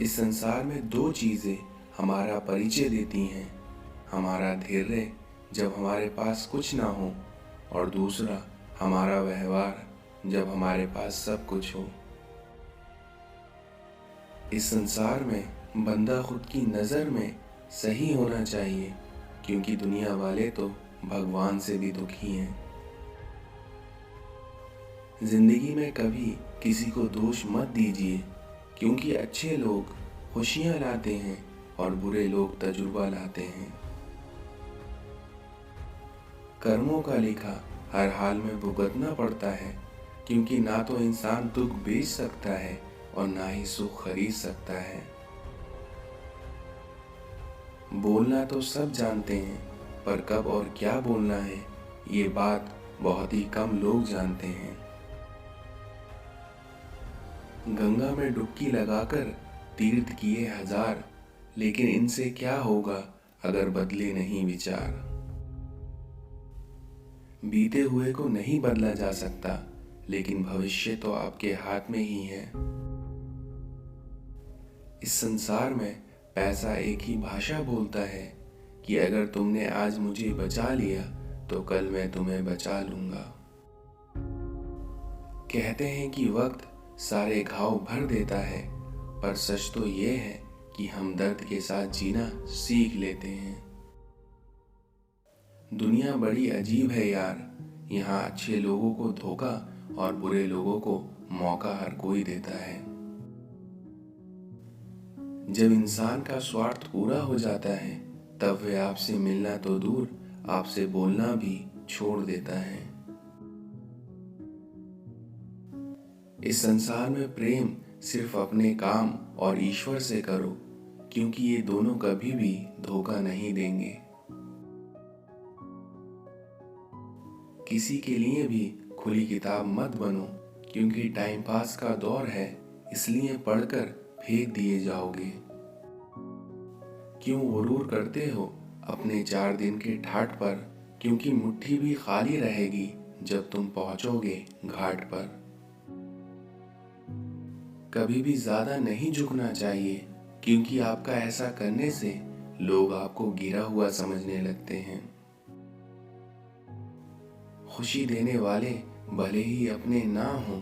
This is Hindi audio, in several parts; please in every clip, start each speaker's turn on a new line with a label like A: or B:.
A: इस संसार में दो चीज़ें हमारा परिचय देती हैं, हमारा धैर्य जब हमारे पास कुछ ना हो, और दूसरा हमारा व्यवहार जब हमारे पास सब कुछ हो। इस संसार में बंदा खुद की नज़र में सही होना चाहिए, क्योंकि दुनिया वाले तो भगवान से भी दुखी हैं। जिंदगी में कभी किसी को दोष मत दीजिए, क्योंकि अच्छे लोग खुशियां लाते हैं और बुरे लोग तजुर्बा लाते हैं। कर्मों का लेखा हर हाल में भुगतना पड़ता है, क्योंकि ना तो इंसान दुख बेच सकता है और ना ही सुख खरीद सकता है। बोलना तो सब जानते हैं, पर कब और क्या बोलना है ये बात बहुत ही कम लोग जानते हैं। गंगा में डुबकी लगाकर तीर्थ किए हजार, लेकिन इनसे क्या होगा अगर बदले नहीं विचार। बीते हुए को नहीं बदला जा सकता, लेकिन भविष्य तो आपके हाथ में ही है। इस संसार में पैसा एक ही भाषा बोलता है कि अगर तुमने आज मुझे बचा लिया तो कल मैं तुम्हें बचा लूंगा। कहते हैं कि वक्त सारे घाव भर देता है, पर सच तो ये है कि हम दर्द के साथ जीना सीख लेते हैं। दुनिया बड़ी अजीब है यार, यहाँ अच्छे लोगों को धोखा और बुरे लोगों को मौका हर कोई देता है। जब इंसान का स्वार्थ पूरा हो जाता है, तब वह आपसे मिलना तो दूर, आपसे बोलना भी छोड़ देता है। इस संसार में प्रेम सिर्फ अपने काम और ईश्वर से करो, क्योंकि ये दोनों कभी भी धोखा नहीं देंगे। किसी के लिए भी खुली किताब मत बनो, क्योंकि टाइम पास का दौर है, इसलिए पढ़कर फेंक दिए जाओगे। क्यों गुरूर करते हो अपने 4 दिन के ठाठ पर, क्योंकि मुट्ठी भी खाली रहेगी जब तुम पहुंचोगे घाट पर। कभी भी ज्यादा नहीं झुकना चाहिए, क्योंकि आपका ऐसा करने से लोग आपको गिरा हुआ समझने लगते हैं। खुशी देने वाले भले ही अपने ना हों,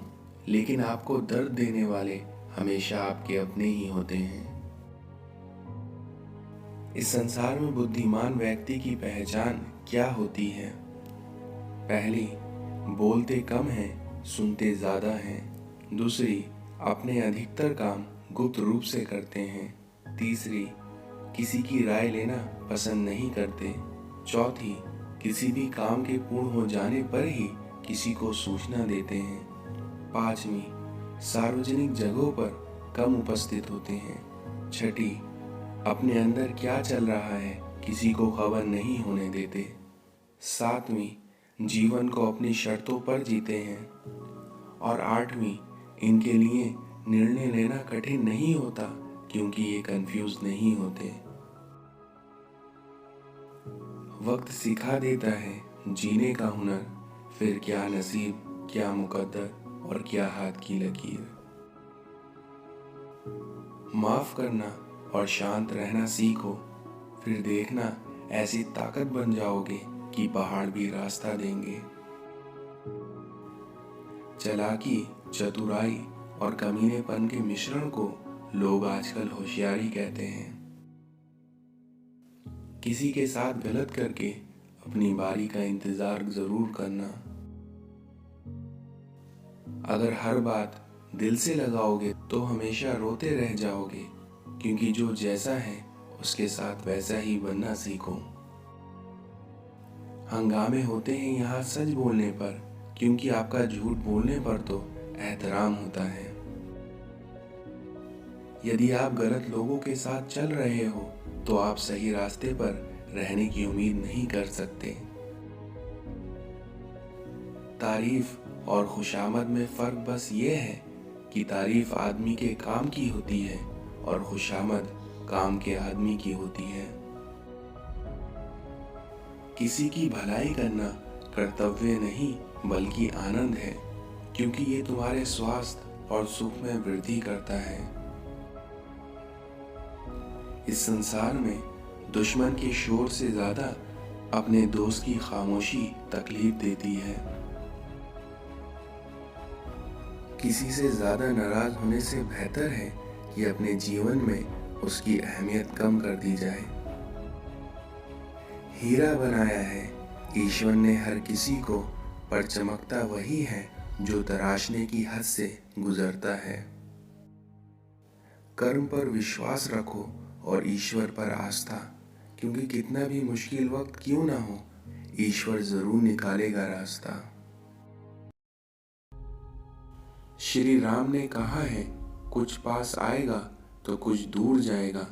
A: लेकिन आपको दर्द देने वाले हमेशा आपके अपने ही होते हैं। इस संसार में बुद्धिमान व्यक्ति की पहचान क्या होती है? पहली, बोलते कम हैं, सुनते ज्यादा हैं। दूसरी, अपने अधिकतर काम गुप्त रूप से करते हैं। तीसरी, किसी की राय लेना पसंद नहीं करते। चौथी, किसी भी काम के पूर्ण हो जाने पर ही किसी को सूचना देते हैं। पांचवी, सार्वजनिक जगहों पर कम उपस्थित होते हैं। छठी, अपने अंदर क्या चल रहा है किसी को खबर नहीं होने देते। सातवीं, जीवन को अपनी शर्तों पर जीते हैं। और आठवीं, इनके लिए निर्णय लेना कठिन नहीं होता, क्योंकि ये कंफ्यूज नहीं होते। वक्त सिखा देता है जीने का हुनर, फिर क्या नसीब, क्या मुकद्दर और क्या हाथ की लकीर। माफ करना और शांत रहना सीखो, फिर देखना ऐसी ताकत बन जाओगे कि पहाड़ भी रास्ता देंगे। चालाकी, चतुराई और कमीनेपन के मिश्रण को लोग आजकल होशियारी कहते हैं। किसी के साथ गलत करके अपनी बारी का इंतजार जरूर करना। अगर हर बात दिल से लगाओगे तो हमेशा रोते रह जाओगे, क्योंकि जो जैसा है उसके साथ वैसा ही बनना सीखो। हंगामे होते हैं यहाँ सच बोलने पर, क्योंकि आपका झूठ बोलने पर तो एहतराम होता है। यदि आप गलत लोगों के साथ चल रहे हो तो आप सही रास्ते पर रहने की उम्मीद नहीं कर सकते। तारीफ और खुशामद में फर्क बस ये है कि तारीफ आदमी के काम की होती है और खुशामद काम के आदमी की होती है। किसी की भलाई करना कर्तव्य नहीं बल्कि आनंद है, क्योंकि ये तुम्हारे स्वास्थ्य और सुख में वृद्धि करता है। इस संसार में दुश्मन के शोर से ज्यादा अपने दोस्त की खामोशी तकलीफ देती है। किसी से ज्यादा नाराज होने से बेहतर है कि अपने जीवन में उसकी अहमियत कम कर दी जाए। हीरा बनाया है ईश्वर ने हर किसी को, पर चमकता वही है जो तराशने की हद से गुजरता है। कर्म पर विश्वास रखो और ईश्वर पर आस्था, क्योंकि कितना भी मुश्किल वक्त क्यों ना हो, ईश्वर जरूर निकालेगा रास्ता। श्री राम ने कहा है, कुछ पास आएगा तो कुछ दूर जाएगा,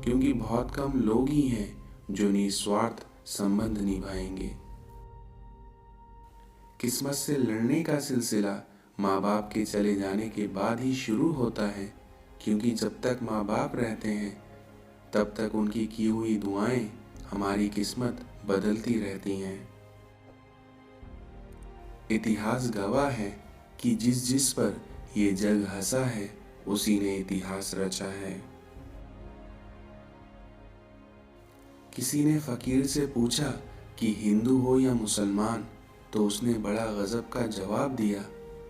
A: क्योंकि बहुत कम लोग ही हैं जो निस्वार्थ संबंध निभाएंगे। किस्मत से लड़ने का सिलसिला माँ बाप के चले जाने के बाद ही शुरू होता है, क्योंकि जब तक माँ बाप रहते हैं तब तक उनकी की हुई दुआएं हमारी किस्मत बदलती रहती हैं। इतिहास गवाह है कि जिस जिस पर ये जग हंसा है उसी ने इतिहास रचा है। किसी ने फकीर से पूछा कि हिंदू हो या मुसलमान, तो उसने बड़ा गजब का जवाब दिया।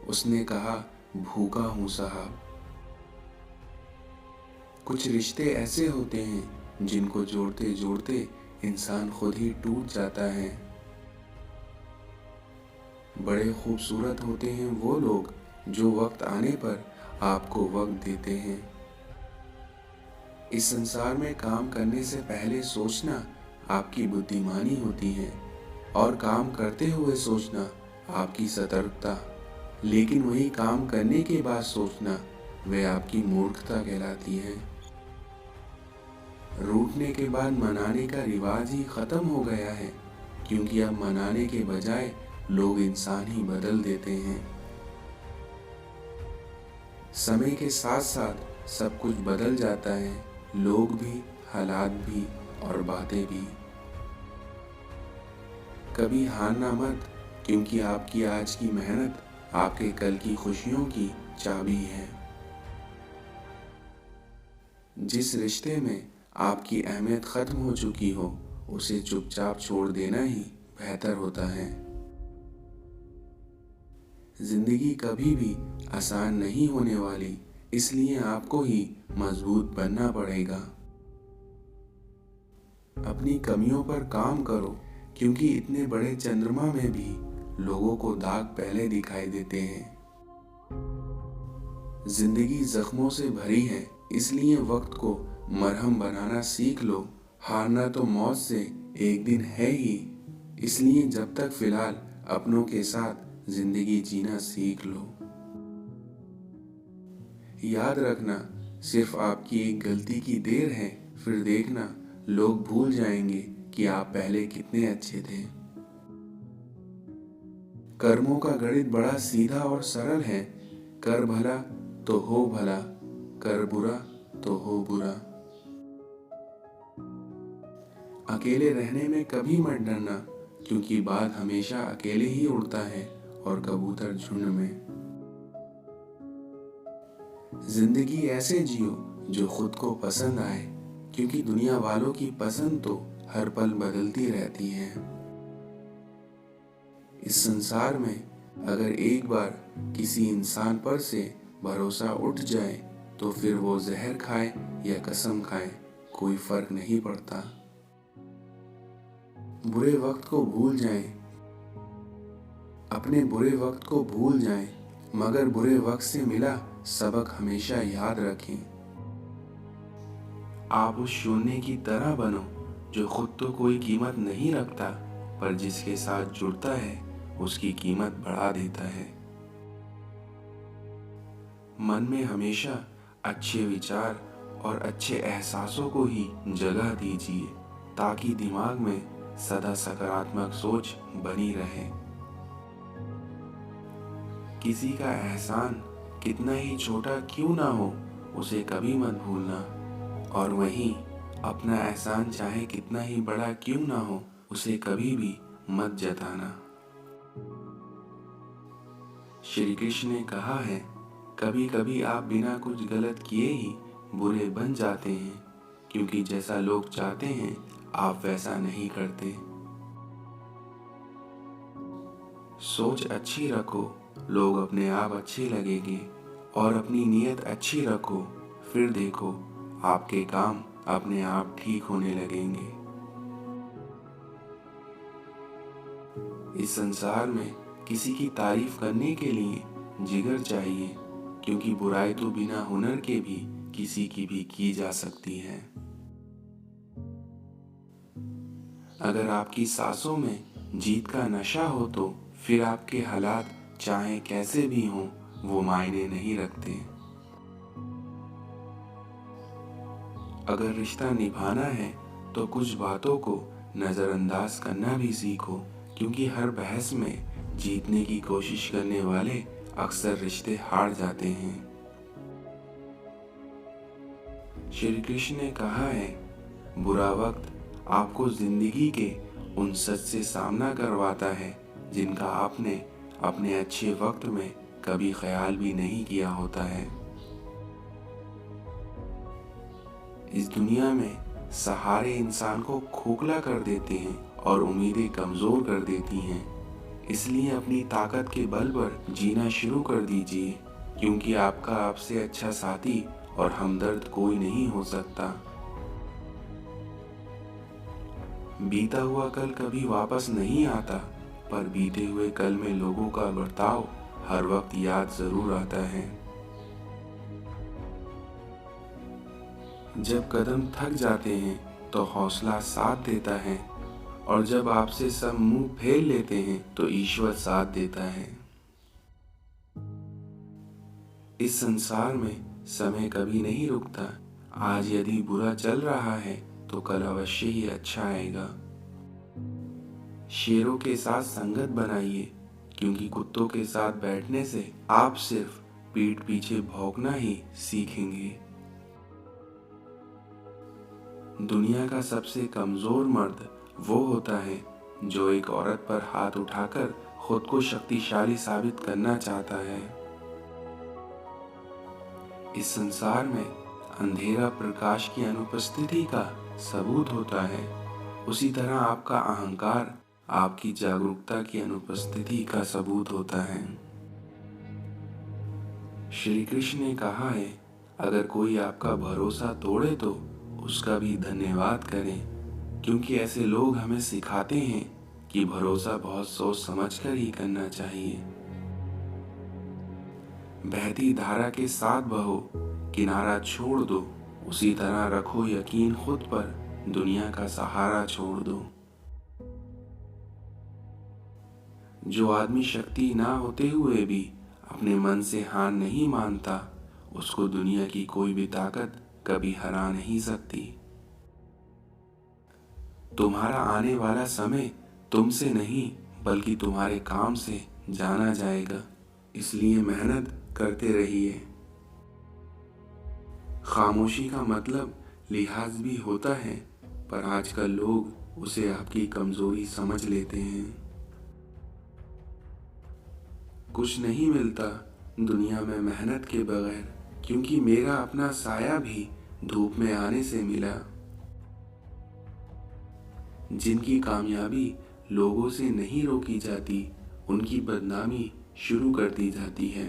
A: उसने कहा, भूखा हूं साहब। कुछ रिश्ते ऐसे होते हैं जिनको जोड़ते जोड़ते इंसान खुद ही टूट जाता है। बड़े खूबसूरत होते हैं वो लोग जो वक्त आने पर आपको वक्त देते हैं। इस संसार में काम करने से पहले सोचना आपकी बुद्धिमानी होती है, और काम करते हुए सोचना आपकी सतर्कता, लेकिन वही काम करने के बाद सोचना वह आपकी मूर्खता कहलाती है। रूठने के बाद मनाने का रिवाज ही खत्म हो गया है, क्योंकि अब मनाने के बजाय लोग इंसान ही बदल देते हैं। समय के साथ साथ सब कुछ बदल जाता है, लोग भी, हालात भी और बातें भी। कभी हारना मत, क्योंकि आपकी आज की मेहनत आपके कल की खुशियों की चाबी है। जिस रिश्ते में आपकी अहमियत खत्म हो चुकी हो, उसे चुपचाप छोड़ देना ही बेहतर होता है। जिंदगी कभी भी आसान नहीं होने वाली, इसलिए आपको ही मजबूत बनना पड़ेगा। अपनी कमियों पर काम करो, क्योंकि इतने बड़े चंद्रमा में भी लोगों को दाग पहले दिखाई देते हैं। जिंदगी जख्मों से भरी है, इसलिए वक्त को मरहम बनाना सीख लो। हारना तो मौत से एक दिन है ही, इसलिए जब तक फिलहाल अपनों के साथ जिंदगी जीना सीख लो। याद रखना, सिर्फ आपकी एक गलती की देर है, फिर देखना लोग भूल जाएंगे कि आप पहले कितने अच्छे थे। कर्मों का गणित बड़ा सीधा और सरल है। कर भला तो हो भला, कर बुरा तो हो बुरा। अकेले रहने में कभी मत डरना, क्योंकि बाग हमेशा अकेले ही उड़ता है और कबूतर झुंड में। जिंदगी ऐसे जियो जो खुद को पसंद आए, क्योंकि दुनिया वालों की पसंद तो हर पल बदलती रहती है। इस संसार में अगर एक बार किसी इंसान पर से भरोसा उठ जाए, तो फिर वो जहर खाए या कसम खाए, कोई फर्क नहीं पड़ता। बुरे वक्त को भूल जाएं, अपने बुरे वक्त को भूल जाएं, मगर बुरे वक्त से मिला सबक हमेशा याद रखें। आप उस शून्य की तरह बनो जो खुद तो कोई कीमत नहीं रखता, पर जिसके साथ जुड़ता है उसकी कीमत बढ़ा देता है। मन में हमेशा अच्छे विचार और अच्छे एहसासों को ही जगह दीजिए, ताकि दिमाग में सदा सकारात्मक सोच बनी रहे। किसी का एहसान कितना ही छोटा क्यों ना हो, उसे कभी मत भूलना, और वहीं अपना एहसान चाहे कितना ही बड़ा क्यों ना हो, उसे कभी भी मत जताना। श्री कृष्ण ने कहा है, कभी कभी आप बिना कुछ गलत किए ही बुरे बन जाते हैं, क्योंकि जैसा लोग चाहते हैं आप वैसा नहीं करते। सोच अच्छी रखो, लोग अपने आप अच्छे लगेंगे, और अपनी नीयत अच्छी रखो, फिर देखो आपके काम अपने आप ठीक होने लगेंगे। इस संसार में किसी की तारीफ करने के लिए जिगर चाहिए, क्योंकि बुराई तो बिना हुनर के भी किसी की भी की जा सकती है। अगर आपकी सांसों में जीत का नशा हो तो फिर आपके हालात चाहे कैसे भी हों वो मायने नहीं रखते। अगर रिश्ता निभाना है तो कुछ बातों को नजरअंदाज करना भी सीखो, क्योंकि हर बहस में जीतने की कोशिश करने वाले अक्सर रिश्ते हार जाते हैं। श्री कृष्ण ने कहा है, बुरा वक्त आपको जिंदगी के उन सच से सामना करवाता है जिनका आपने अपने अच्छे वक्त में कभी ख्याल भी नहीं किया होता है। इस दुनिया में सहारे इंसान को खोखला कर देते हैं और उम्मीदें कमजोर कर देती हैं। इसलिए अपनी ताकत के बल पर जीना शुरू कर दीजिए, क्योंकि आपका आपसे अच्छा साथी और हमदर्द कोई नहीं हो सकता। बीता हुआ कल कभी वापस नहीं आता, पर बीते हुए कल में लोगों का बर्ताव हर वक्त याद जरूर आता है। जब कदम थक जाते हैं तो हौसला साथ देता है, और जब आपसे सब मुंह फेर लेते हैं तो ईश्वर साथ देता है। इस संसार में समय कभी नहीं रुकता। आज यदि बुरा चल रहा है तो कल अवश्य ही अच्छा आएगा। शेरों के साथ संगत बनाइए, क्योंकि कुत्तों के साथ बैठने से आप सिर्फ पीठ पीछे भौंकना ही सीखेंगे। दुनिया का सबसे कमजोर मर्द वो होता है जो एक औरत पर हाथ उठाकर खुद को शक्तिशाली साबित करना चाहता है। इस संसार में अंधेरा प्रकाश की अनुपस्थिति का सबूत होता है, उसी तरह आपका अहंकार आपकी जागरूकता की अनुपस्थिति का सबूत होता है। श्री कृष्ण ने कहा है, अगर कोई आपका भरोसा तोड़े तो उसका भी धन्यवाद करें, क्योंकि ऐसे लोग हमें सिखाते हैं कि भरोसा बहुत सोच समझकर ही करना चाहिए। बहती धारा के साथ बहो, किनारा छोड़ दो, उसी तरह रखो यकीन खुद पर, दुनिया का सहारा छोड़ दो। जो आदमी शक्ति ना होते हुए भी अपने मन से हार नहीं मानता, उसको दुनिया की कोई भी ताकत कभी हरा नहीं सकती। तुम्हारा आने वाला समय तुमसे नहीं बल्कि तुम्हारे काम से जाना जाएगा, इसलिए मेहनत करते रहिए। खामोशी का मतलब लिहाज भी होता है, पर आजकल लोग उसे आपकी कमजोरी समझ लेते हैं। कुछ नहीं मिलता दुनिया में मेहनत के बगैर, क्योंकि मेरा अपना साया भी धूप में आने से मिला। जिनकी कामयाबी लोगों से नहीं रोकी जाती, उनकी बदनामी शुरू कर दी जाती है।